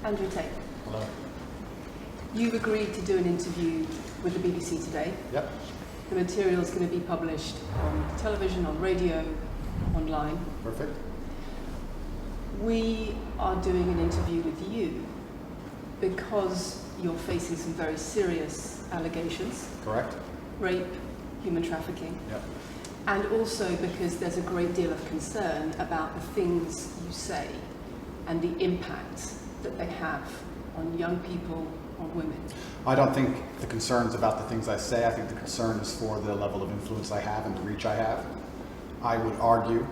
앤드류 Tate. Hello. You've agreed to do an interview with the BBC today. Yep. The material is going to be published on television, on radio, online. Perfect. We are doing an interview with you because you're facing some very serious allegations. Correct. Rape, human trafficking. Yep. And also because there's a great deal of concern about the things you say and the impact that they have on young people, on women. I don't think the concern's about the things I say. I think the concern is for the level of influence I have and the reach I have. I would argue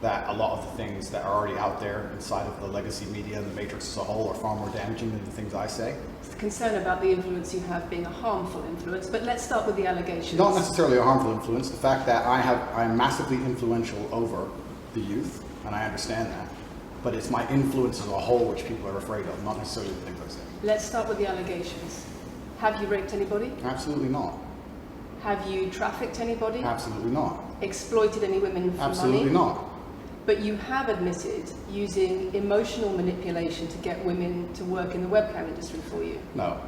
that a lot of the things that are already out there inside of the legacy media and the matrix as a whole are far more damaging than the things I say. It's the concern about the influence you have being a harmful influence, but let's start with the allegations. Not necessarily a harmful influence. The fact that I'm massively influential over the youth, and I understand that, but it's my influence as a whole which people are afraid of, not necessarily the things I say. Let's start with the allegations. Have you raped anybody? Absolutely not. Have you trafficked anybody? Absolutely not. Exploited any women for Absolutely money? not. But you have admitted using emotional manipulation to get women to work in the webcam industry for you. No.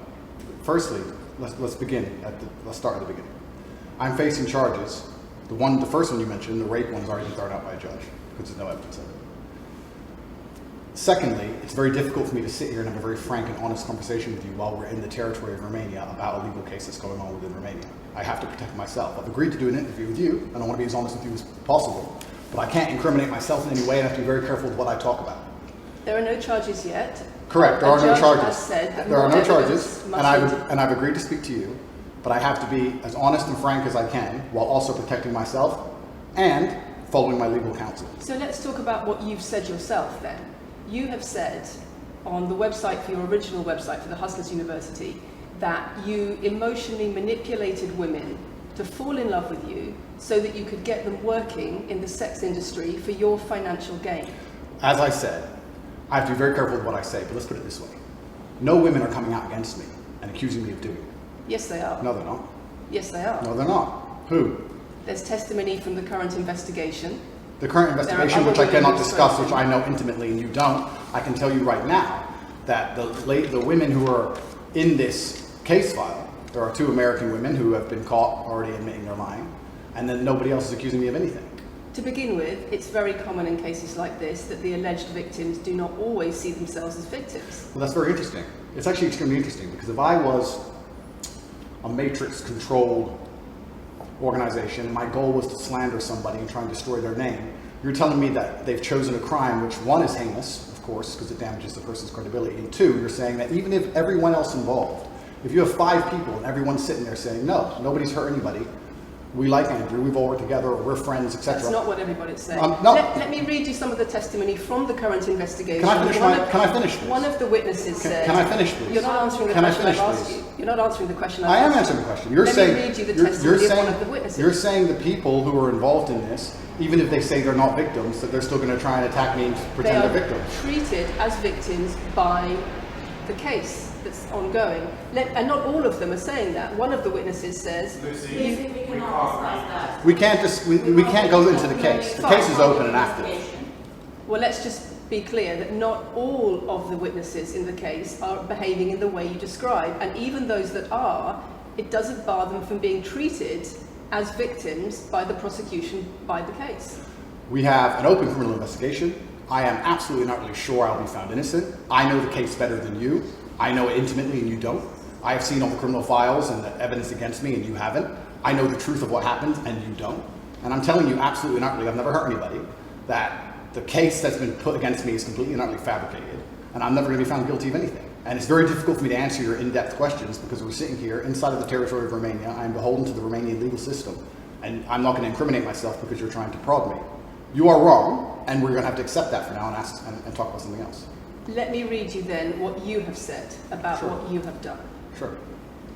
Firstly, let's begin let's start at the beginning. I'm facing charges. The first one you mentioned, the rape one, has already been thrown out by a judge because there's no evidence of it. Secondly, it's very difficult for me to sit here and have a very frank and honest conversation with you while we're in the territory of Romania about a legal case that's going on within Romania. I have to protect myself. I've agreed to do an interview with you, and I want to be as honest with you as possible, but I can't incriminate myself in any way, and I have to be very careful with what I talk about. There are no charges yet. Correct, there are no charges. Has said that there are no charges, must and I've agreed to speak to you, but I have to be as honest and frank as I can while also protecting myself and following my legal counsel. So let's talk about what you've said yourself then. You have said on the website, for your original website for the Hustlers University, that you emotionally manipulated women to fall in love with you so that you could get them working in the sex industry for your financial gain. As I said, I have to be very careful with what I say, but let's put it this way. No women are coming out against me and accusing me of doing it. Yes, they are. No, they're not. Yes, they are. No, they're not. Who? There's testimony from the current investigation. The current investigation, which I cannot discuss, which I know intimately and you don't, I can tell you right now that the women who are in this case file, there are 2 American women who have been caught already admitting they're lying, and then nobody else is accusing me of anything. To begin with, it's very common in cases like this that the alleged victims do not always see themselves as victims. Well, that's very interesting. It's actually extremely interesting, because if I was a matrix-controlled organization and my goal was to slander somebody and try and destroy their name, you're telling me that they've chosen a crime which, 1, is heinous, of course, because it damages the person's credibility, and 2, you're saying that even if everyone else involved, if you have 5 people and everyone's sitting there saying, no, nobody's hurt anybody, we like Andrew, we've all worked together, or we're friends, etc. That's not what everybody's saying. No. Let me read you some of the testimony from the current investigation. Can I finish, please? One of the witnesses said... Can I finish, please? You're not answering the question I've asked you. You're not answering the question I've asked you. I am answering the question. Let me read you the testimony of one of the witnesses. You're saying the people who are involved in this, even if they say they're not victims, that they're still going to try and attack me and pretend they're victims. They are treated as victims by the case that's ongoing. And not all of them are saying that. One of the witnesses says... We can't go into the case. The case is open and active. Well, let's just be clear that not all of the witnesses in the case are behaving in the way you describe. And even those that are, it doesn't bar them from being treated as victims by the prosecution by the case. We have an open criminal investigation. I am absolutely not really sure I'll be found innocent. I know the case better than you. I know it intimately and you don't. I have seen all the criminal files and the evidence against me and you haven't. I know the truth of what happened and you don't. And I'm telling you absolutely not really, I've never hurt anybody, that the case that's been put against me is completely and utterly fabricated. And I'm never going to be found guilty of anything. And it's very difficult for me to answer your in-depth questions because we're sitting here inside of the territory of Romania. I'm beholden to the Romanian legal system. And I'm not going to incriminate myself because you're trying to prod me. You are wrong, and we're going to have to accept that for now and talk about something else. Let me read you then what you have said about what you have done. Sure.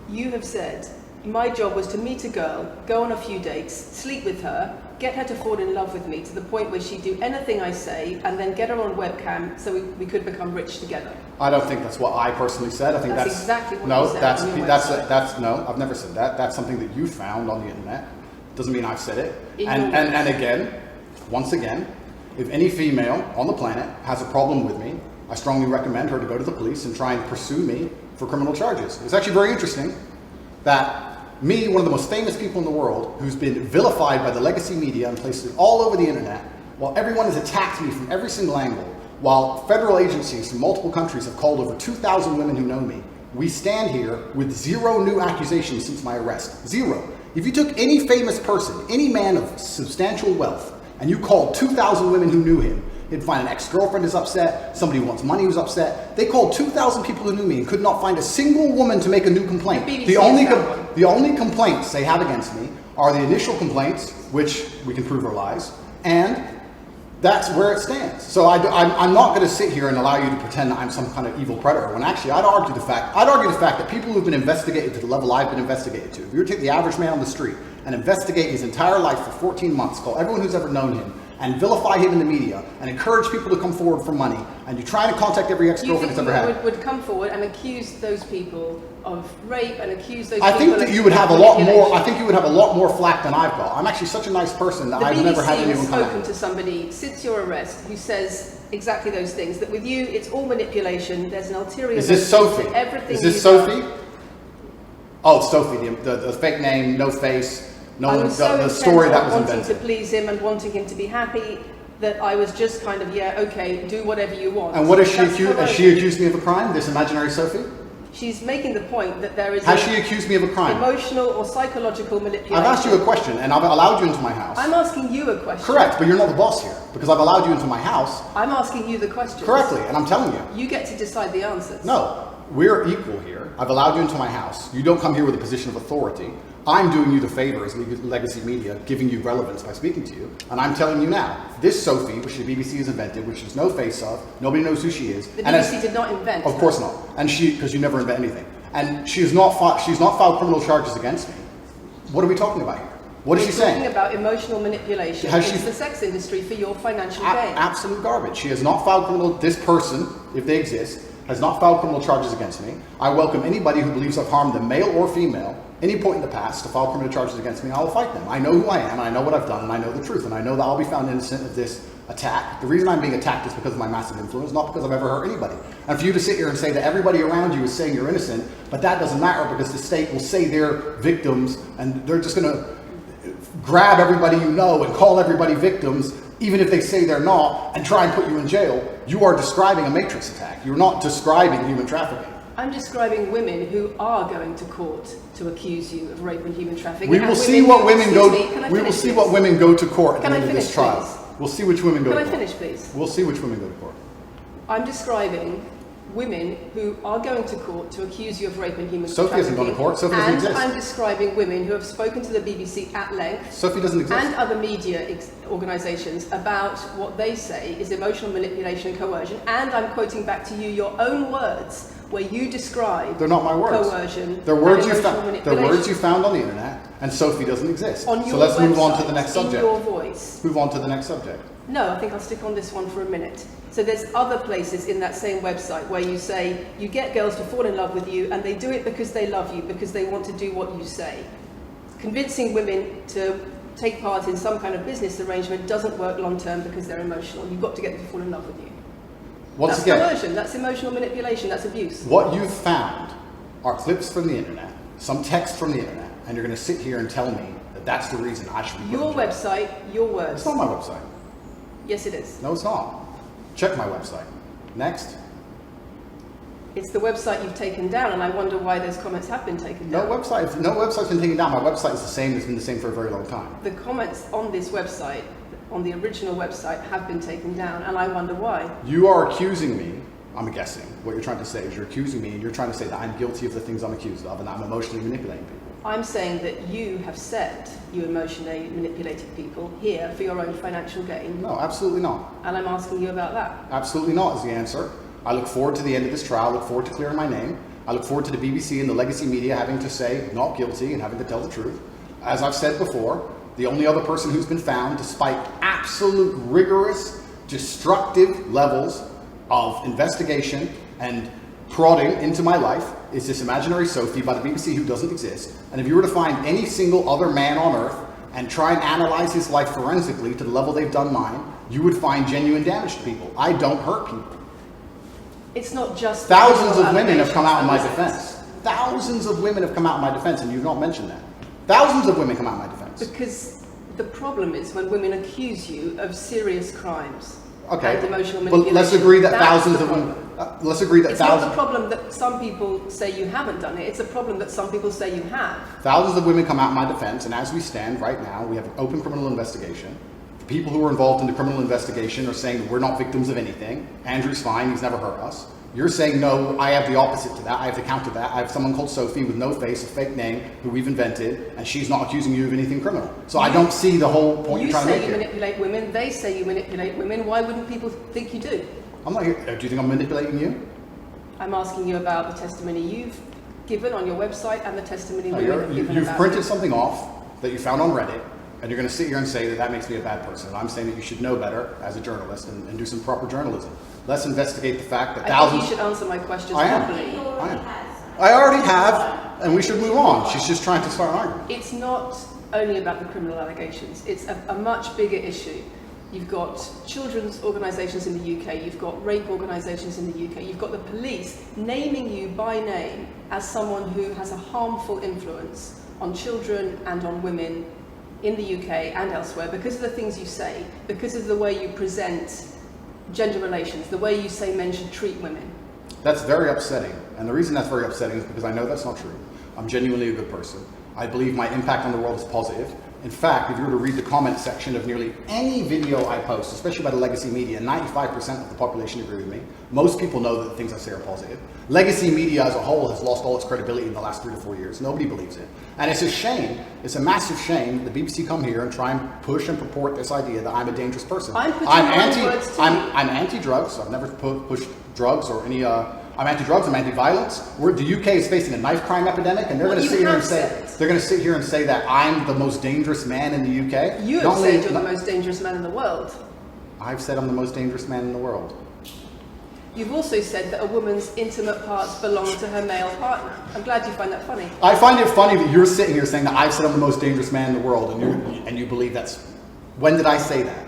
You have said, my job was to meet a girl, go on a few dates, sleep with her, get her to fall in love with me to the point where she'd do anything I say, and then get her on webcam so we could become rich together. I don't think that's what I personally said. I think that's exactly what no, you said on your website. That's no, I've never said that. That's something that you found on the internet. Doesn't mean I've said it. And again, once again, if any female on the planet has a problem with me, I strongly recommend her to go to the police and try and pursue me for criminal charges. It's actually very interesting that me, one of the most famous people in the world, who's been vilified by the legacy media and places all over the internet, while everyone has attacked me from every single angle, while federal agencies from multiple countries have called over 2,000 women who know me, we stand here with 0 new accusations since my arrest. 0. If you took any famous person, any man of substantial wealth, and you called 2,000 women who knew him, he'd find an ex-girlfriend is upset, somebody who wants money who's upset. They called 2,000 people who knew me and could not find a single woman to make a new complaint. The only complaints they have against me are the initial complaints, which we can prove are lies, and that's where it stands. So I'm not going to sit here and allow you to pretend that I'm some kind of evil predator, when actually I'd argue the fact that people who've been investigated to the level I've been investigated to, if you were to take the average man on the street and investigate his entire life for 14 months, call everyone who's ever known him, and vilify him in the media, and encourage people to come forward for money, and you try to contact every ex-girlfriend that's ever had. Would come forward and accuse those people of rape and accuse those people I think that you would have a lot more. I think you would have a lot more flack than I've got. I'm actually such a nice person that I've never had anyone come at me. The BBC has spoken to somebody since your arrest who says exactly those things. That with you, it's all manipulation. There's an ulterior. Is this Sophie? Everything. Is this Sophie? Oh, Sophie, the fake name, no face. No, the story that was invented. Wanting to please him and wanting him to be happy, that I was just kind of, yeah, okay, do whatever you want. And what is she accused? Has she accused me of a crime? This imaginary Sophie? She's making the point that there is. Has she accused me of a crime? Emotional or psychological manipulation. I've asked you a question, and I've allowed you into my house. I'm asking you a question. Correct, but you're not the boss here, because I've allowed you into my house. I'm asking you the question. Correctly, and I'm telling you. You get to decide the answers. No, we're equal here. I've allowed you into my house. You don't come here with a position of authority. I'm doing you the favor as legacy media, giving you relevance by speaking to you. And I'm telling you now, this Sophie, which the BBC has invented, which there's no face of, nobody knows who she is. The BBC did not invent her. Of course not. And because you never invent anything. And she's not filed criminal charges against me. What are we talking about here? What is she saying? Talking about emotional manipulation against the sex industry for your financial gain. Absolute garbage. She has not filed this person, if they exist, has not filed criminal charges against me. I welcome anybody who believes I've harmed them, male or female, any point in the past, to file criminal charges against me. I will fight them. I know who I am, and I know what I've done, and I know the truth, and I know that I'll be found innocent of this attack. The reason I'm being attacked is because of my massive influence, not because I've ever hurt anybody. And for you to sit here and say that everybody around you is saying you're innocent, but that doesn't matter because the state will say they're victims, and they're just going to grab everybody you know and call everybody victims, even if they say they're not, and try and put you in jail. You are describing a matrix attack. You're not describing human trafficking. I'm describing women who are going to court to accuse you of rape and human trafficking. We will see what women go. We will see what women go to court at the end of this trial. Please? We'll see which women go to court. Can I finish, please? We'll see which women go to court. I'm describing women who are going to court to accuse you of rape and human trafficking. Sophie hasn't gone to court. Sophie doesn't exist. And I'm describing women who have spoken to the BBC at length. Sophie doesn't exist. And other media organisations about what they say is emotional manipulation and coercion. And I'm quoting back to you your own words where you describe. They're not my words. Coercion. They're words you found. They're words you found on the internet. And Sophie doesn't exist. On your so let's website, move on to the next subject. In your voice. Move on to the next subject. No, I think I'll stick on this one for a minute. So there's other places in that same website where you say you get girls to fall in love with you and they do it because they love you, because they want to do what you say. Convincing women to take part in some kind of business arrangement doesn't work long term because they're emotional. You've got to get them to fall in love with you. That's coercion, that's emotional manipulation, that's abuse. What you've found are clips from the internet, some text from the internet, and you're going to sit here and tell me that that's the reason I should be your website, your words. It's not my website. Yes, it is. No, it's not. Check my website. Next. It's the website you've taken down, and I wonder why those comments have been taken down. No website's been taken down. My website is the same. It's been the same for a very long time. The comments on this website, on the original website, have been taken down, and I wonder why. You are accusing me. I'm guessing what you're trying to say is you're accusing me, and you're trying to say that I'm guilty of the things I'm accused of, and that I'm emotionally manipulating people. I'm saying that you have said you emotionally manipulated people here for your own financial gain. No, absolutely not. And I'm asking you about that. Absolutely not is the answer. I look forward to the end of this trial. I look forward to clearing my name. I look forward to the BBC and the legacy media having to say not guilty and having to tell the truth. As I've said before, the only other person who's been found, despite absolute rigorous, destructive levels of investigation and prodding into my life, is this imaginary Sophie by the BBC who doesn't exist. And if you were to find any single other man on earth and try and analyze his life forensically to the level they've done mine, you would find genuine damage to people. I don't hurt people. It's not just thousands of women have come out in my defense. Thousands of women have come out in my defense, and you've not mentioned that. Thousands of women come out in my defense. Because the problem is when women accuse you of serious crimes. Okay, and emotional but manipulation. let's agree that That's thousands the of women. problem. Let's agree that It's thousands. not the problem that some people say you haven't done it. It's a problem that some people say you have. Thousands of women come out in my defense, and as we stand right now, we have an open criminal investigation. The people who are involved in the criminal investigation are saying that we're not victims of anything. Andrew's fine, he's never hurt us. You're saying, no, I have the opposite to that. I have to counter that. I have someone called Sophie with no face, a fake name, who we've invented, and she's not accusing you of anything criminal. So I don't see the whole point you're trying to make here. You say you manipulate women, they say you manipulate women. Why wouldn't people think you do? I'm not here. Do you think I'm manipulating you? I'm asking you about the testimony you've given on your website and the testimony No, women have given you've about printed you. something off that you found on Reddit, and you're going to sit here and say that that makes me a bad person. I'm saying that you should know better as a journalist and do some proper journalism. Let's investigate the fact that I thousands... think you should answer my questions I am. properly. I am. I already have, and we should move on. She's just trying to start an argument. It's not only about the criminal allegations. It's a much bigger issue. You've got children's organisations in the UK, you've got rape organisations in the UK, you've got the police naming you by name as someone who has a harmful influence on children and on women in the UK and elsewhere because of the things you say, because of the way you present gender relations, the way you say men should treat women. That's very upsetting. And the reason that's very upsetting is because I know that's not true. I'm genuinely a good person. I believe my impact on the world is positive. In fact, if you were to read the comment section of nearly any video I post, especially by the legacy media, 95% of the population agree with me. Most people know that the things I say are positive. Legacy media as a whole has lost all its credibility in the last 3 to 4 years. Nobody believes it. And it's a shame, it's a massive shame that the BBC come here and try and push and purport this idea that I'm a dangerous person. I'm anti-drugs. I've never pushed drugs or any... I'm anti-drugs. I'm anti-violence. The UK is facing a knife crime epidemic, and they're going to sit here and say that I'm the most dangerous man in the UK. You have said you're the most dangerous man in the world. I've said I'm the most dangerous man in the world. You've also said that a woman's intimate parts belong to her male partner. I'm glad you find that funny. I find it funny that you're sitting here saying that I've said I'm the most dangerous man in the world, and you believe that's. When did I say that?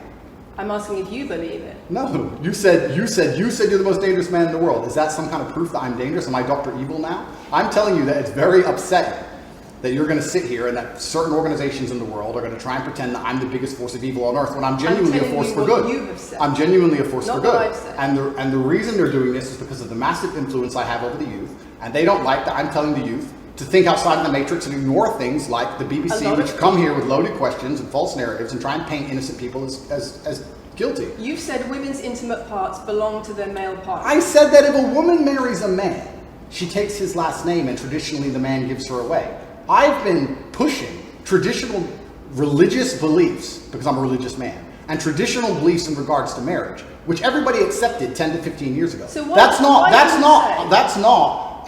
I'm asking if you believe it. No, you said you're the most dangerous man in the world. Is that some kind of proof that I'm dangerous? Am I Dr. Evil now? I'm telling you that it's very upsetting that you're going to sit here and that certain organizations in the world are going to try and pretend that I'm the biggest force of evil on earth when I'm genuinely a force for good. You have said. I'm genuinely a force for good. What I've said. And the reason they're doing this is because of the massive influence I have over the youth, and they don't like that I'm telling the youth to think outside of the matrix and ignore things like the BBC, which come here with loaded questions and false narratives and try and paint innocent people as guilty. You've said women's intimate parts belong to their male partner. I said that if a woman marries a man, she takes his last name and traditionally the man gives her away. I've been pushing traditional religious beliefs, because I'm a religious man, and traditional beliefs in regards to marriage, which everybody accepted 10 to 15 years ago. So that's not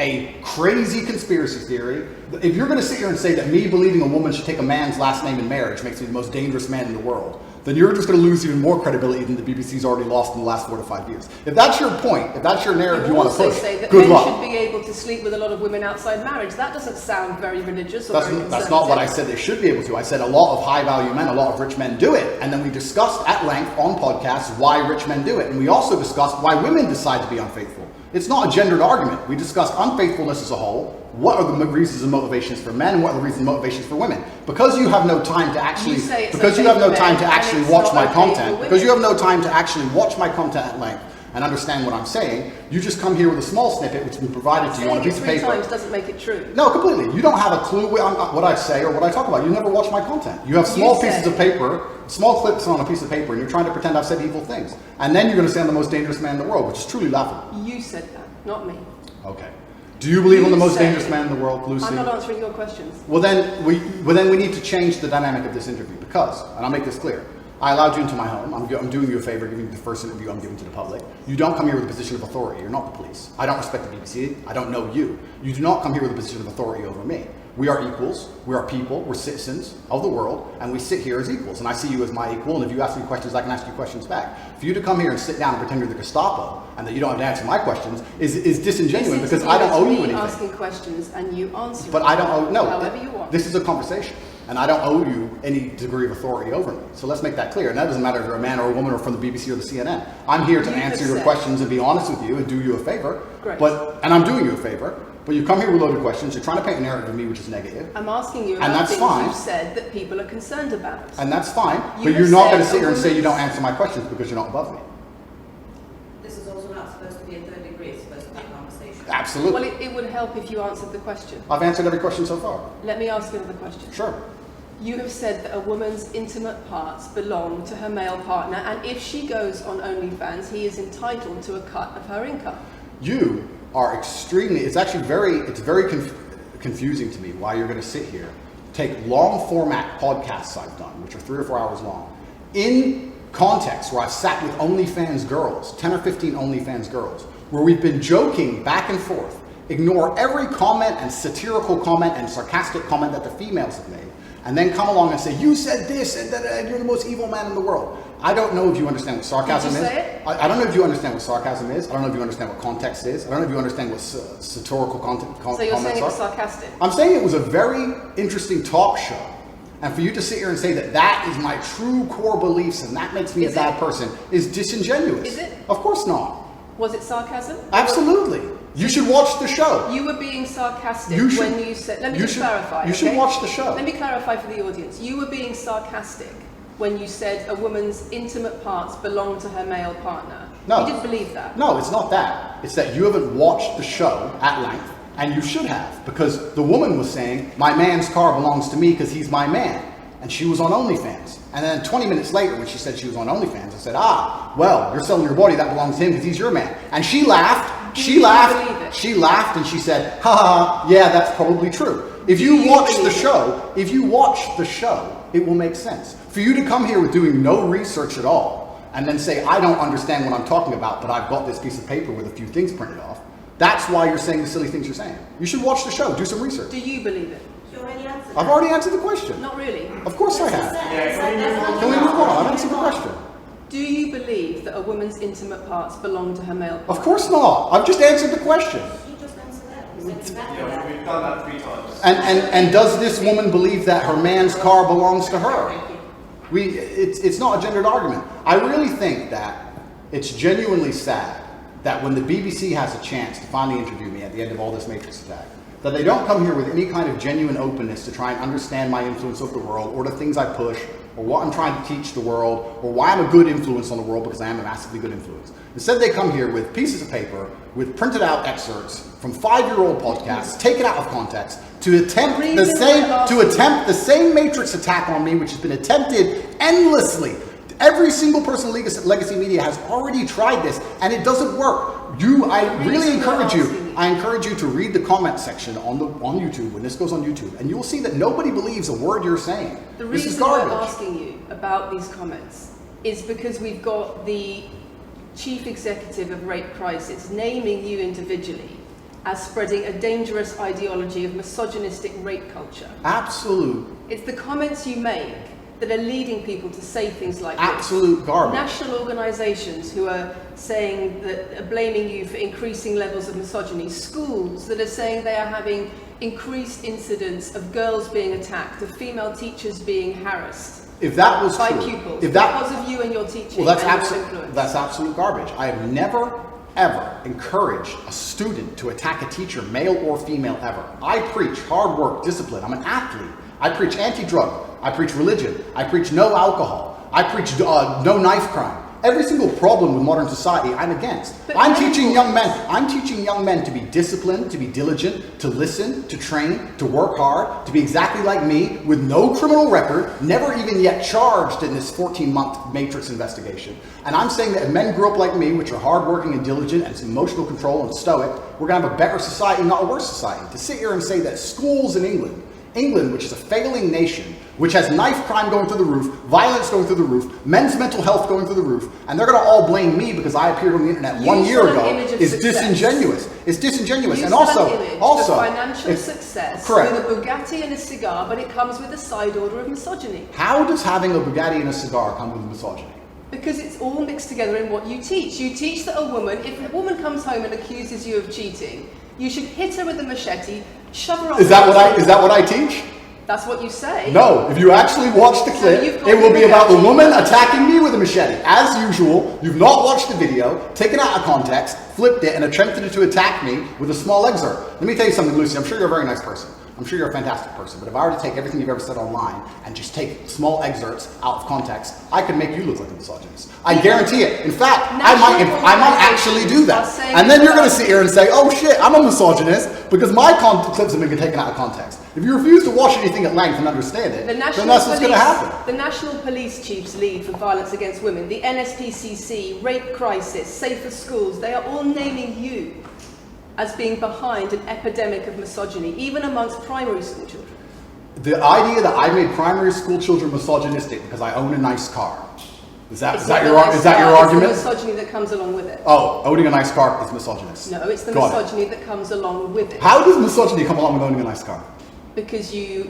a crazy conspiracy theory. If you're going to sit here and say that me believing a woman should take a man's last name in marriage makes me the most dangerous man in the world, then you're just going to lose even more credibility than the BBC's already lost in the last 4 to 5 years. If that's your point, if that's your narrative you want to push, say that good men luck. should be able to sleep with a lot of women outside marriage. That doesn't sound very religious or very conservative. That's not what I said they should be able to. I said a lot of high-value men, a lot of rich men do it. And then we discussed at length on podcasts why rich men do it. And we also discussed why women decide to be unfaithful. It's not a gendered argument. We discussed unfaithfulness as a whole. What are the reasons and motivations for men, and what are the reasons and motivations for women? Because you have no time to actually, watch my content, because you have no time to actually watch my content at length and understand what I'm saying, you just come here with a small snippet which has been provided to you on a piece of paper. 3 times doesn't make it true. No, completely. You don't have a clue what I say or what I talk about. You never watch my content. You have small pieces of paper, small clips on a piece of paper, and you're trying to pretend I've said evil things. And then you're going to say I'm the most dangerous man in the world, which is truly laughable. You said that, not me. Okay. Do you believe I'm the most dangerous man in the world, Lucy? I'm not answering your questions. Well, then we need to change the dynamic of this interview because, and I'll make this clear, I allowed you into my home. I'm doing you a favor, giving you the first interview I'm giving to the public. You don't come here with a position of authority. You're not the police. I don't respect the BBC. I don't know you. You do not come here with a position of authority over me. We are equals. We are people. We're citizens of the world, and we sit here as equals. And I see you as my equal, and if you ask me questions, I can ask you questions back. For you to come here and sit down and pretend you're the Gestapo, and that you don't have to answer my questions, is disingenuous because I don't owe you anything. Asking questions, and you answer but I don't owe, no, however you want. This is a conversation. and I don't owe you any degree of authority over me. So let's make that clear. And that doesn't matter if you're a man or a woman or from the BBC or the CNN. I'm here to answer your questions and be honest with you and do you a favor. Great. And I'm doing you a favor. But you come here with loaded questions. You're trying to paint a narrative of me which is negative. I'm asking you about things you've said that people are concerned about. And that's fine. But you're not going to sit here and say you don't answer my questions because you're not above me. This is also not supposed to be a third degree. It's supposed to be a conversation. Absolutely. Well, it would help if you answered the question. I've answered every question so far. Let me ask you another question. Sure. You have said that a woman's intimate parts belong to her male partner, and if she goes on OnlyFans, he is entitled to a cut of her income. You are extremely, it's very confusing to me why you're going to sit here, take long format podcasts I've done, which are 3 or 4 hours long, in context where I've sat with OnlyFans girls, 10 or 15 OnlyFans girls, where we've been joking back and forth, ignore every comment and satirical comment and sarcastic comment that the females have made, and then come along and say, you said this, and you're the most evil man in the world. I don't know if you understand what sarcasm is. I don't know if you understand what sarcasm is. I don't know if you understand what context is. I don't know if you understand what satirical comments are. So you're saying it was sarcastic? I'm saying it was a very interesting talk show. And for you to sit here and say that that is my true core beliefs and that makes me a bad person is disingenuous. Is it? Of course not. Was it sarcasm? Absolutely. You should watch the show. You were being sarcastic when you said... Let me just clarify. You should watch the show. Let me clarify for the audience. You were being sarcastic when you said a woman's intimate parts belong to her male partner. No. You didn't believe that. No, it's not that. It's that you haven't watched the show at length, and you should have, because the woman was saying, my man's car belongs to me because he's my man. And she was on OnlyFans. And then 20 minutes later, when she said she was on OnlyFans, I said, well, you're selling your body, that belongs to him because he's your man. And she laughed. She laughed and she said, yeah, that's probably true. If you watch the show, it will make sense. For you to come here with doing no research at all and then say, I don't understand what I'm talking about, but I've got this piece of paper with a few things printed off, that's why you're saying the silly things you're saying. You should watch the show, do some research. Do you believe it? You already answered. I've already answered the question. Not really. Of course I have. Can we move on? I've answered the question. Do you believe that a woman's intimate parts belong to her male partner? Of course not. I've just answered the question. You just answered that. You said exactly that. We've done that 3 times. And does this woman believe that her man's car belongs to her? It's not a gendered argument. I really think that it's genuinely sad that when the BBC has a chance to finally interview me at the end of all this Matrix attack, that they don't come here with any kind of genuine openness to try and understand my influence over the world, or the things I push, or what I'm trying to teach the world, or why I'm a good influence on the world, because I am a massively good influence. Instead, they come here with pieces of paper, with printed out excerpts from 5-year-old podcasts, taken out of context, to attempt the same Matrix attack on me, which has been attempted endlessly. Every single person in legacy media has already tried this, and it doesn't work. I really encourage you. I encourage you to read the comment section on YouTube when this goes on YouTube, and you will see that nobody believes a word you're saying. The This is reason I'm garbage. asking you about these comments is because we've got the chief executive of Rape Crisis naming you individually as spreading a dangerous ideology of misogynistic rape culture. Absolute It's the comments you make that are leading people to say things like absolute garbage. National organisations who are saying that are blaming you for increasing levels of misogyny. Schools that are saying they are having increased incidents of girls being attacked, of female teachers being harassed. If that was by true, pupils, if that, because of you and your teaching well, that's absolute garbage. I have never ever encouraged a student to attack a teacher, male or female, ever. I preach hard work, discipline. I'm an athlete. I preach anti-drug. I preach religion. I preach no alcohol. I preach no knife crime. Every single problem with modern society, I'm against. I'm teaching young men to be disciplined, to be diligent, to listen, to train, to work hard, to be exactly like me, with no criminal record, never even yet charged in this 14-month Matrix investigation. And I'm saying that if men grew up like me, which are hardworking and diligent and some emotional control and stoic, we're going to have a better society, not a worse society. To sit here and say that schools in England, which is a failing nation, which has knife crime going through the roof, violence going through the roof, men's mental health going through the roof, and they're going to all blame me because I appeared on the internet 1 year ago, is disingenuous. It's disingenuous. And also, financial success correct. With a Bugatti and a cigar, but it comes with a side order of misogyny. How does having a Bugatti and a cigar come with misogyny? Because it's all mixed together in what you teach. You teach that if a woman comes home and accuses you of cheating, you should hit her with a machete, shove her off. Is that what I teach? That's what you say. No, if you actually watch the clip, you've got it will be about the reaction. woman attacking me with a machete. As usual, you've not watched the video, taken it out of context, flipped it, and attempted to attack me with a small excerpt. Let me tell you something, Lucy. I'm sure you're a very nice person. I'm sure you're a fantastic person. But if I were to take everything you've ever said online and just take small excerpts out of context, I could make you look like a misogynist. I guarantee it. In fact, I might actually do that. And then you're going to sit here and say, oh shit, I'm a misogynist because my clips have been taken out of context. If you refuse to watch anything at length and understand it, then that's what's going to happen. The National Police Chiefs League for Violence Against Women, the NSPCC, Rape Crisis, Safer Schools, they are all naming you as being behind an epidemic of misogyny, even amongst primary school children. The idea that I made primary school children misogynistic because I own a nice car. Is that your argument? It's the misogyny that comes along with it. Oh, owning a nice car is misogynist. No, it's the misogyny that comes along with it. How does misogyny come along with owning a nice car? Because you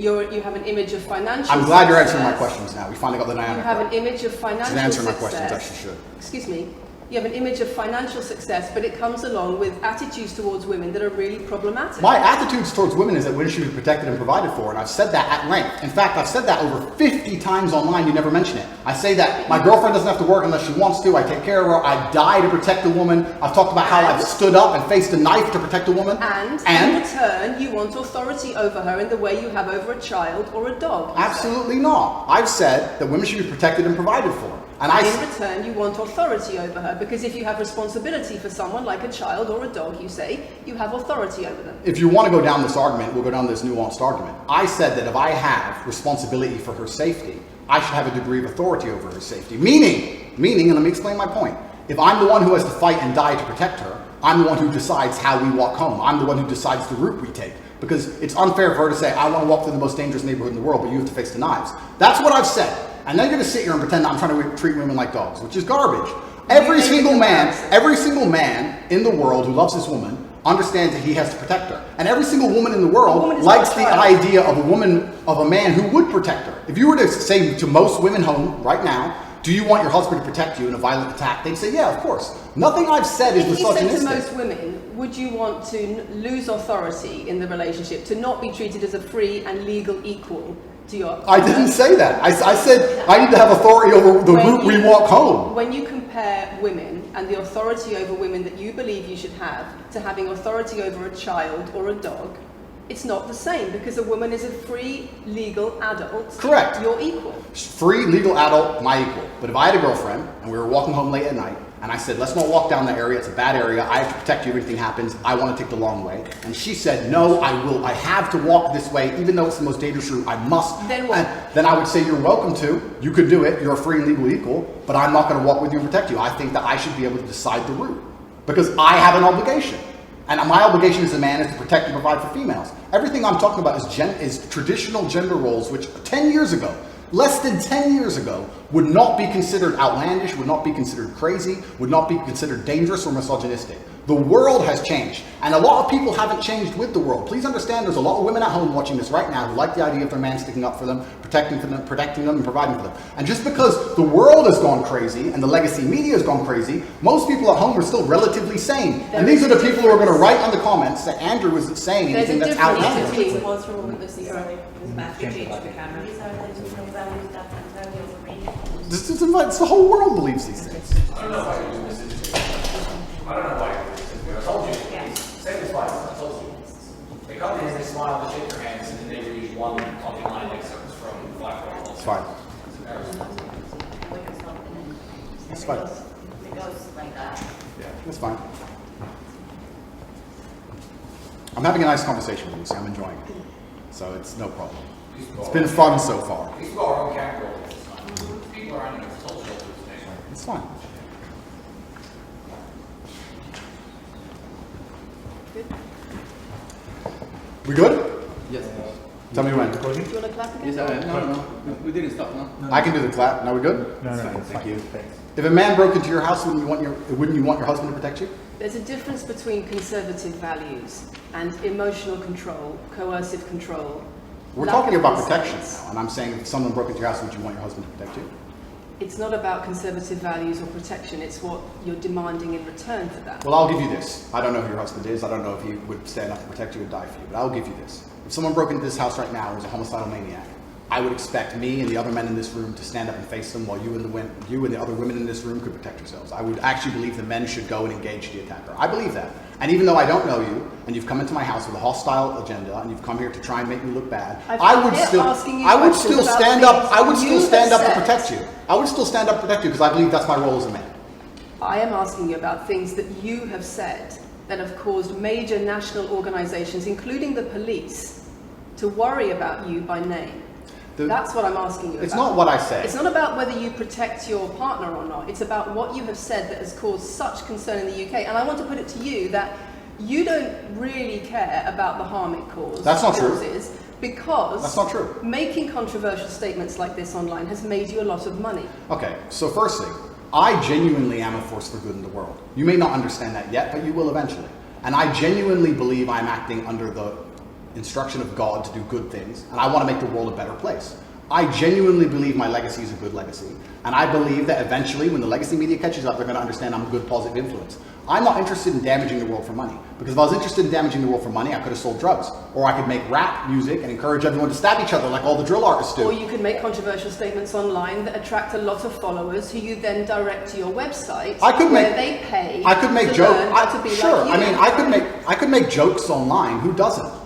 have an image of financial I'm glad success. you're answering my questions now. We finally got the dynamic. You have an image of financial She's answering my success. questions, actually should. Excuse me. You have an image of financial success, but it comes along with attitudes towards women that are really problematic. My attitudes towards women is that women should be protected and provided for, and I've said that at length. In fact, I've said that over 50 times online, you never mention it. I say that my girlfriend doesn't have to work unless she wants to, I take care of her, I die to protect a woman. I've talked about how I've stood up and faced a knife to protect a woman. And in return, you want authority over her in the way you have over a child or a dog. Absolutely not. I've said that women should be protected and provided for. And in return, you want authority over her, because if you have responsibility for someone like a child or a dog, you say, you have authority over them. If you want to go down this argument, we'll go down this nuanced argument. I said that if I have responsibility for her safety, I should have a degree of authority over her safety. Meaning, and let me explain my point. If I'm the one who has to fight and die to protect her, I'm the one who decides how we walk home. I'm the one who decides the route we take. Because it's unfair for her to say, I want to walk through the most dangerous neighborhood in the world, but you have to face the knives. That's what I've said. And then you're going to sit here and pretend that I'm trying to treat women like dogs, which is garbage. Every single man in the world who loves this woman understands that he has to protect her. And every single woman in the world likes the idea of a man who would protect her. If you were to say to most women home right now, do you want your husband to protect you in a violent attack? They'd say, yeah, of course. Nothing I've said is misogynistic. If you said to most women, would you want to lose authority in the relationship, to not be treated as a free and legal equal to your... I didn't say that. I said I need to have authority over the route we walk home. When you compare women and the authority over women that you believe you should have to having authority over a child or a dog, it's not the same, because a woman is a free, legal adult. Correct. You're equal. Free, legal adult, my equal. But if I had a girlfriend and we were walking home late at night and I said, let's not walk down that area, it's a bad area, I have to protect you if anything happens, I want to take the long way. And she said, no, I have to walk this way, even though it's the most dangerous route, I must. Then what? Then I would say, you're welcome to, you could do it, you're a free and legal equal, but I'm not going to walk with you and protect you. I think that I should be able to decide the route, because I have an obligation. And my obligation as a man is to protect and provide for females. Everything I'm talking about is traditional gender roles, which 10 years ago, less than 10 years ago, would not be considered outlandish, would not be considered crazy, would not be considered dangerous or misogynistic. The world has changed, and a lot of people haven't changed with the world. Please understand, there's a lot of women at home watching this right now who like the idea of their man sticking up for them, protecting them, and providing for them. And just because the world has gone crazy and the legacy media has gone crazy, most people at home are still relatively sane. And these are the people who are going to write on the comments that Andrew isn't saying anything that's outlandish. It's the whole world believes these things. I don't know why you do this. I don't know why you do this. I told you. Say this twice. I told you. They come in, they smile, they shake their hands, and then they read one fucking line excerpts from Black Girl. It's fine. It's fine. It goes like that. Yeah, it's fine. I'm having a nice conversation with you, so I'm enjoying it. So it's no problem. It's been fun so far. These people are on camera all this time. People are on social shelters. It's fine. We good? Yes. Tell me when. Do you want to clap again? Yes, I am. No, we didn't stop, no? I can do the clap. Now we good? No, Thank you. Thanks. If a man broke into your house, wouldn't you want your husband to protect you? There's a difference between conservative values and emotional control, coercive control. We're lack talking of about consent. protection now, and I'm saying if someone broke into your house, would you want your husband to protect you? It's not about conservative values or protection, it's what you're demanding in return for that. Well, I'll give you this. I don't know who your husband is. I don't know if he would stand up to protect you and die for you, but I'll give you this. If someone broke into this house right now and was a homicidal maniac, I would expect me and the other men in this room to stand up and face them, while you and the other women in this room could protect yourselves. I would actually believe the men should go and engage the attacker. I believe that. And even though I don't know you, and you've come into my house with a hostile agenda, and you've come here to try and make me look bad, I would still stand up to protect you. I would still stand up to protect you because I believe that's my role as a man. I am asking you about things that you have said that have caused major national organizations, including the police, to worry about you by name. That's what I'm asking you about. It's not what I say. It's not about whether you protect your partner or not. It's about what you have said that has caused such concern in the UK. And I want to put it to you that you don't really care about the harm it causes. That's not true. Because that's not true. Making controversial statements like this online has made you a lot of money. Okay, so firstly, I genuinely am a force for good in the world. You may not understand that yet, but you will eventually. And I genuinely believe I'm acting under the instruction of God to do good things, and I want to make the world a better place. I genuinely believe my legacy is a good legacy, and I believe that eventually, when the legacy media catches up, they're going to understand I'm a good, positive influence. I'm not interested in damaging the world for money, because if I was interested in damaging the world for money, I could have sold drugs, or I could make rap music and encourage everyone to stab each other like all the drill artists do. Or you could make controversial statements online that attract a lot of followers, who you then direct to your website, where they pay. I could make jokes. Sure. I mean, I could make jokes online. Who doesn't?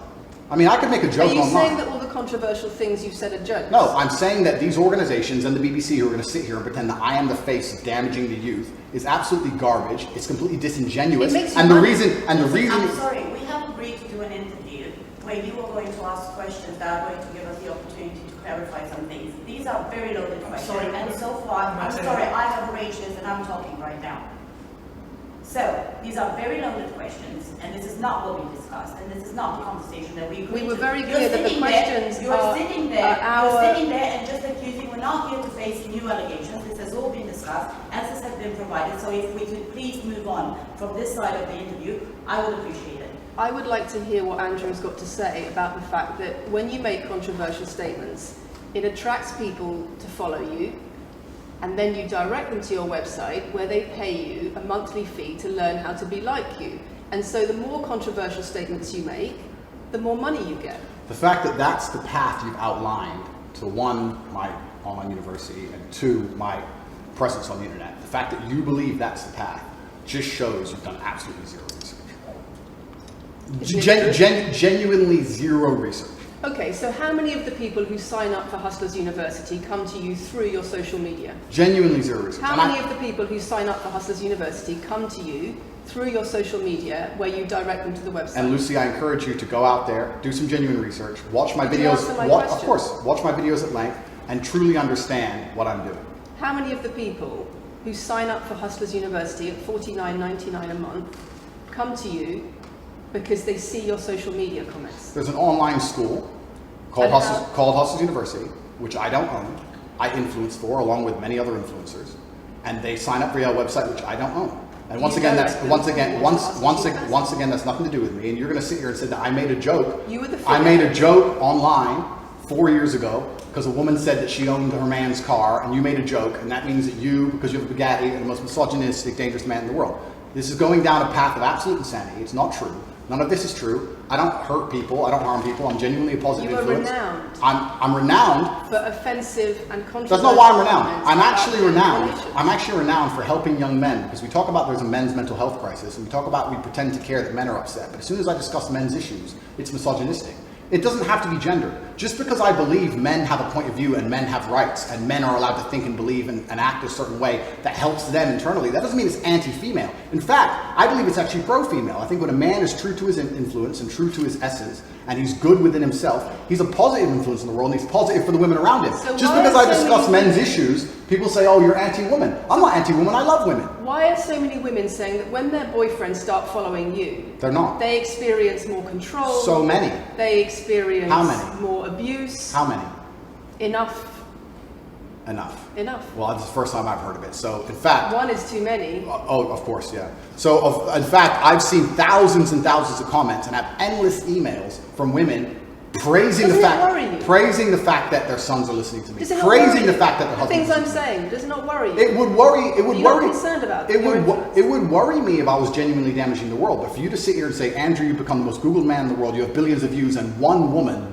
I mean, I could make a joke online. Are you saying that all the controversial things you've said are jokes? No, I'm saying that these organizations and the BBC who are going to sit here and pretend that I am the face of damaging the youth is absolutely garbage. It's completely disingenuous. It makes and you the money. reason. I'm sorry, we have agreed to do an interview where you are going to ask questions that are going to give us the opportunity to clarify some things. These are very loaded questions, and so far, I'm sorry, I have arranged this and I'm talking right now. So, these are very loaded questions, and this is not what we discussed, and this is not the conversation that we agreed to. We were very clear that the questions You're sitting there and just accusing, we're not here to face new allegations. This has all been discussed, answers have been provided, so if we could please move on from this side of the interview, I would appreciate it. I would like to hear what Andrew's got to say about the fact that when you make controversial statements, it attracts people to follow you, and then you direct them to your website where they pay you a monthly fee to learn how to be like you. And so the more controversial statements you make, the more money you get. The fact that that's the path you've outlined to one, my online university, and two, my presence on the internet, the fact that you believe that's the path just shows you've done absolutely zero research. Genuinely zero research. Okay, so how many of the people who sign up for Hustlers University come to you through your social media? Genuinely zero research. How many of the people who sign up for Hustlers University come to you through your social media where you direct them to the website? And Lucy, I encourage you to go out there, do some genuine research, watch my videos, of course, watch my videos at length, and truly understand what I'm doing. How many of the people who sign up for Hustlers University at $49.99 a month come to you because they see your social media comments? There's an online school called Hustlers University, which I don't own. I influence for, along with many other influencers, and they sign up via a website which I don't own. And once again, that's nothing to do with me. And you're going to sit here and say that I made a joke. I made a joke online 4 years ago because a woman said that she owned her man's car, and you made a joke, and that means that you, because you have a Bugatti, are the most misogynistic, dangerous man in the world. This is going down a path of absolute insanity. It's not true. None of this is true. I don't hurt people. I don't harm people. I'm genuinely a positive influence. You are renowned. I'm renowned for offensive and controversial. That's not why I'm renowned. I'm actually renowned. I'm actually renowned for helping young men, because we talk about there's a men's mental health crisis, and we pretend to care that men are upset. But as soon as I discuss men's issues, it's misogynistic. It doesn't have to be gendered. Just because I believe men have a point of view and men have rights and men are allowed to think and believe and act a certain way that helps them internally, that doesn't mean it's anti-female. In fact, I believe it's actually pro-female. I think when a man is true to his influence and true to his essence, and he's good within himself, he's a positive influence in the world, and he's positive for the women around him. So just because I discuss men's issues, people say, oh, you're anti-woman. I'm not anti-woman, I love women. Why are so many women saying that when their boyfriends start following you, they're not. They experience more control? So many. They experience How many? More abuse? How many? Enough. Well, this is the first time I've heard of it. So, in fact... One is too many. Oh, of course, yeah. So, in fact, I've seen thousands and thousands of comments and have endless emails from women praising Doesn't the it fact, worry you? praising the fact that their sons are listening to me, Does it not praising worry the you? fact that their The things husbands. I'm saying, does it not worry you? It would worry. It would You're not worry. concerned about it your would. influence? It would worry me if I was genuinely damaging the world. But for you to sit here and say, Andrew, you've become the most Googled man in the world. You have billions of views, and one woman,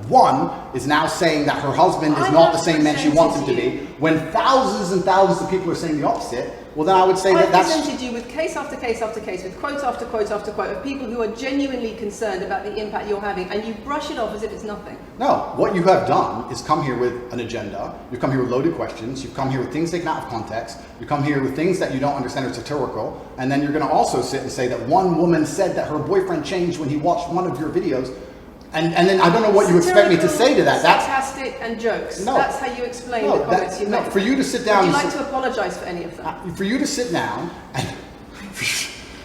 is now saying that her husband is I not the have same man she wants him to presented be, when thousands and thousands of people are saying the opposite. Well, then I would say I that that's. presented you with case after case after case, with quote after quote after quote of people who are genuinely concerned about the impact you're having, and you brush it off as if it's nothing. No, what you have done is come here with an agenda. You've come here with loaded questions. You've come here with things taken out of context. You come here with things that you don't understand are satirical. And then you're going to also sit and say that one woman said that her boyfriend changed when he watched one of your videos. And then I don't know what you expect me to say to that. That's sarcastic and jokes. No. That's how you explain the comments you no, make. for you to sit down. Would you and like to apologise for any of them? For you to sit down, and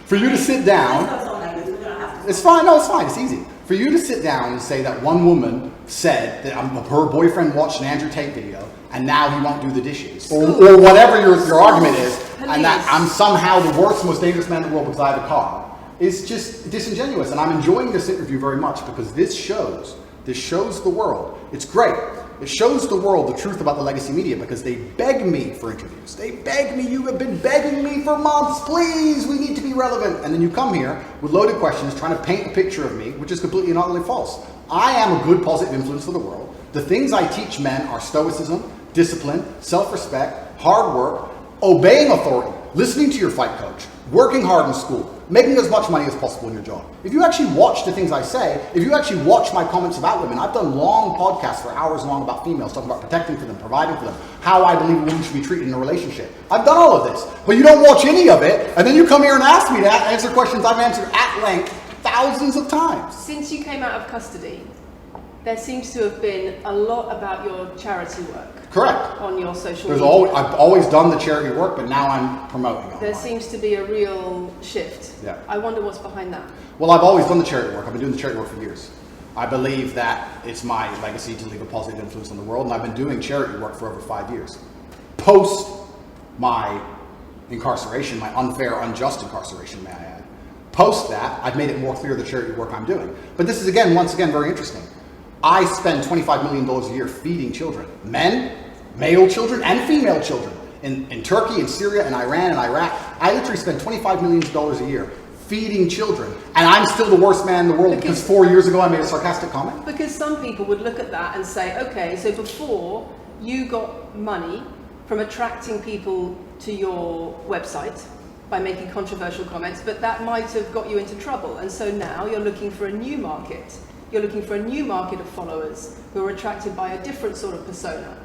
for you to sit down. Let's not like this. We don't have to. It's fine. No, it's fine. It's easy. For you to sit down and say that one woman said that her boyfriend watched an Andrew Tate video and now he won't do the dishes, or whatever your argument is, and that I'm somehow the worst, most dangerous man in the world because I have a car, is just disingenuous. And I'm enjoying this interview very much because this shows the world. It's great. It shows the world the truth about the legacy media because they beg me for interviews. They beg me. You have been begging me for months. Please, we need to be relevant. And then you come here with loaded questions trying to paint a picture of me, which is completely and utterly false. I am a good positive influence for the world. The things I teach men are stoicism, discipline, self-respect, hard work, obeying authority, listening to your fight coach, working hard in school, making as much money as possible in your job. If you actually watch the things I say, if you actually watch my comments about women, I've done long podcasts for hours long about females, talking about protecting for them, providing for them, how I believe a woman should be treated in a relationship. I've done all of this, but you don't watch any of it, and then you come here and ask me to answer questions I've answered at length thousands of times. Since you came out of custody, there seems to have been a lot about your charity work. Correct. On your social There's media. I've always done the charity work, but now I'm promoting it. There seems to be a real shift. Yeah. I wonder what's behind that. Well, I've always done the charity work. I've been doing the charity work for years. I believe that it's my legacy to leave a positive influence on the world, and I've been doing charity work for over 5 years. Post my incarceration, my unfair, unjust incarceration, may I add. Post that, I've made it more clear the charity work I'm doing. But this is, once again, very interesting. I spend $25 million a year feeding children. Men, male children, and female children. In Turkey, in Syria, in Iran, and Iraq. I literally spend $25 million a year feeding children. And I'm still the worst man in the world because 4 years ago I made a sarcastic comment? Because some people would look at that and say, okay, so before you got money from attracting people to your website by making controversial comments, but that might have got you into trouble. And so now you're looking for a new market. You're looking for a new market of followers who are attracted by a different sort of persona.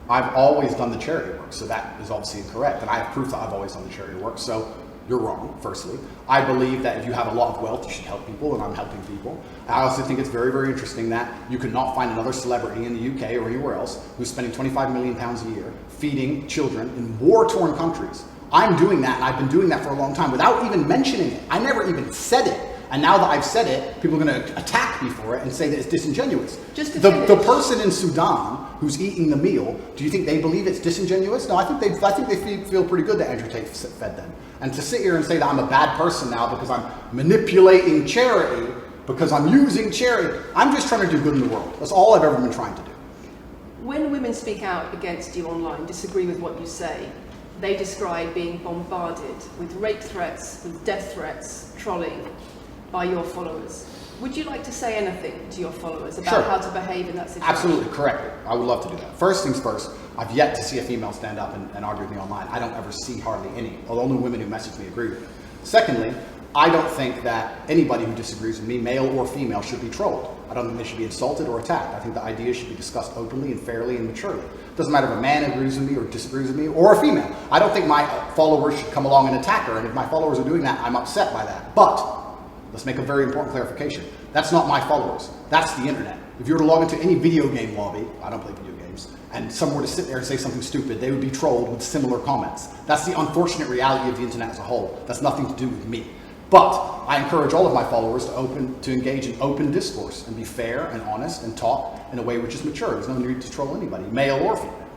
I've always done the charity work, so that is obviously incorrect. And I have proof that I've always done the charity work, so you're wrong, firstly. I believe that if you have a lot of wealth, you should help people, and I'm helping people. I also think it's very, very interesting that you could not find another celebrity in the UK or anywhere else who's spending £25 million a year feeding children in war-torn countries. I'm doing that, and I've been doing that for a long time without even mentioning it. I never even said it. And now that I've said it, people are going to attack me for it and say that it's disingenuous. The person in Sudan who's eating the meal, do you think they believe it's disingenuous? No, I think they feel pretty good that Andrew Tate fed them. And to sit here and say that I'm a bad person now because I'm manipulating charity, because I'm using charity, I'm just trying to do good in the world. That's all I've ever been trying to do. When women speak out against you online, disagree with what you say, they describe being bombarded with rape threats, with death threats, trolling by your followers. Would you like to say anything to your followers about how to behave in that situation? Absolutely, correct. I would love to do that. First things first, I've yet to see a female stand up and argue with me online. I don't ever see hardly any. The only women who message me agree with me. Secondly, I don't think that anybody who disagrees with me, male or female, should be trolled. I don't think they should be insulted or attacked. I think the ideas should be discussed openly and fairly and maturely. It doesn't matter if a man agrees with me or disagrees with me, or a female. I don't think my followers should come along and attack her, and if my followers are doing that, I'm upset by that. But let's make a very important clarification. That's not my followers. That's the internet. If you were to log into any video game lobby, I don't play video games, and someone were to sit there and say something stupid, they would be trolled with similar comments. That's the unfortunate reality of the internet as a whole. That's nothing to do with me. But I encourage all of my followers to engage in open discourse and be fair and honest and talk in a way which is mature. There's no need to troll anybody, male or female.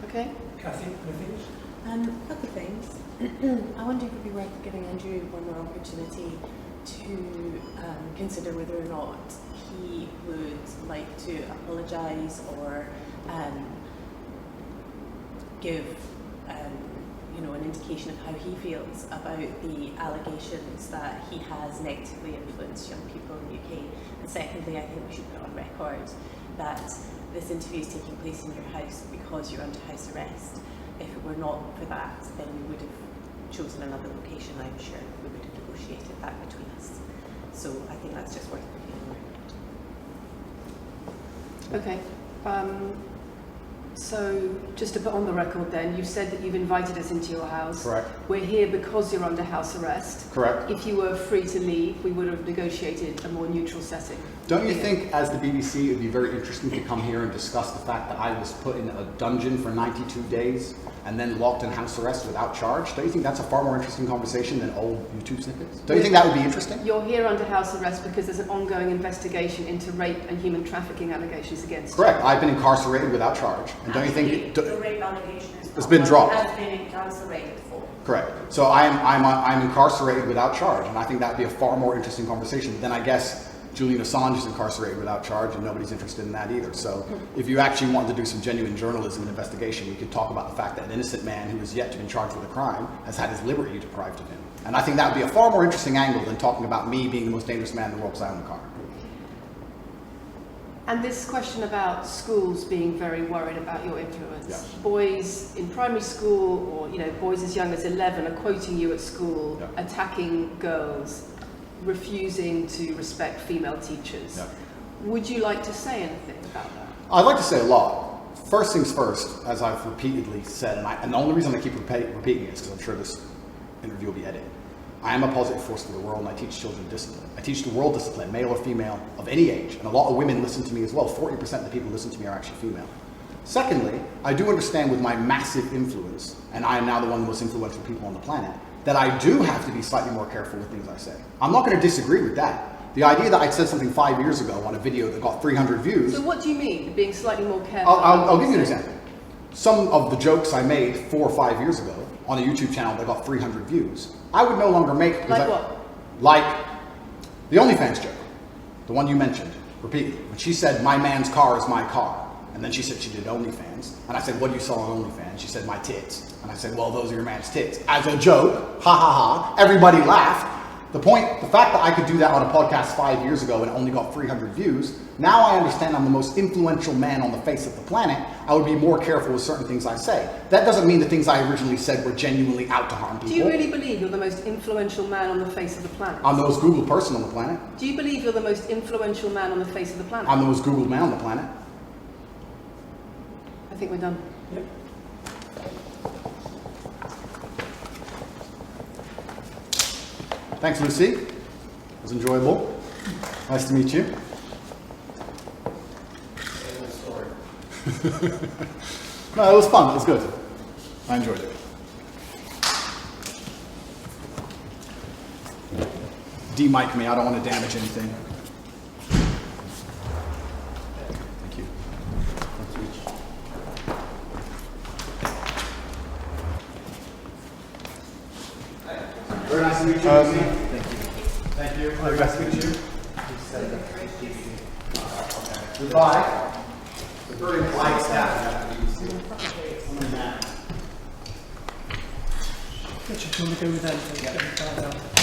Okay. Kathy, anything? A couple of things. I wonder if it would be worth giving Andrew one more opportunity to consider whether or not he would like to apologise or give an indication of how he feels about the allegations that he has negatively influenced young people in the UK. And secondly, I think we should put on record that this interview is taking place in your house because you're under house arrest. If it were not for that, then we would have chosen another location, I'm sure. We would have negotiated that between us. So I think that's just worth putting on record. Okay. So, just to put on the record then, you've said that you've invited us into your house. Correct. We're here because you're under house arrest. Correct. If you were free to leave, we would have negotiated a more neutral setting. Don't you think, as the BBC, it would be very interesting to come here and discuss the fact that I was put in a dungeon for 92 days and then locked in house arrest without charge? Don't you think that's a far more interesting conversation than old YouTube snippets? Don't you think that would be interesting? You're here under house arrest because there's an ongoing investigation into rape and human trafficking allegations against you. Correct. I've been incarcerated without charge. And don't you think the rape allegation it's been dropped? Has been incarcerated for. Correct. So I'm incarcerated without charge, and I think that'd be a far more interesting conversation. But then I guess Julian Assange is incarcerated without charge, and nobody's interested in that either. So if you actually wanted to do some genuine journalism and investigation, we could talk about the fact that an innocent man who is yet to be charged with a crime has had his liberty deprived of him. And I think that would be a far more interesting angle than talking about me being the most dangerous man in the world because I own a car. And this question about schools being very worried about your influence. Yeah. Boys in primary school, or boys as young as 11 are quoting you at school, Yeah. attacking girls, refusing to respect female teachers. Yeah. Would you like to say anything about that? I'd like to say a lot. First things first, as I've repeatedly said, and the only reason I keep repeating it is because I'm sure this interview will be edited. I am a positive force for the world, and I teach children discipline. I teach the world discipline, male or female, of any age. And a lot of women listen to me as well. 40% of the people who listen to me are actually female. Secondly, I do understand with my massive influence, and I am now the one of the most influential people on the planet, that I do have to be slightly more careful with things I say. I'm not going to disagree with that. The idea that I said something 5 years ago on a video that got 300 views... So what do you mean, being slightly more careful? I'll give you an example. Some of the jokes I made 4 or 5 years ago on a YouTube channel that got 300 views, I would no longer make... Like what? Like the OnlyFans joke, the one you mentioned repeatedly. When she said, my man's car is my car. And then she said she did OnlyFans. And I said, what do you saw on OnlyFans? She said, my tits. And I said, well, those are your man's tits. As a joke, ha ha ha, everybody laughed. The fact that I could do that on a podcast 5 years ago and it only got 300 views, now I understand I'm the most influential man on the face of the planet. I would be more careful with certain things I say. That doesn't mean the things I originally said were genuinely out to harm people. Do you really believe you're the most influential man on the face of the planet? I'm the most Googled person on the planet. Do you believe you're the most influential man on the face of the planet? I'm the most Googled man on the planet. I think we're done. Yep. Thanks, Lucy. It was enjoyable. Nice to meet you. No, it was fun. It was good. I enjoyed it. De-mic me. I don't want to damage anything. Thank you. Very nice to meet you. Lucy. Thank you. Very nice to meet you. Goodbye. It's a very polite staff. Richard, do you want to go with them?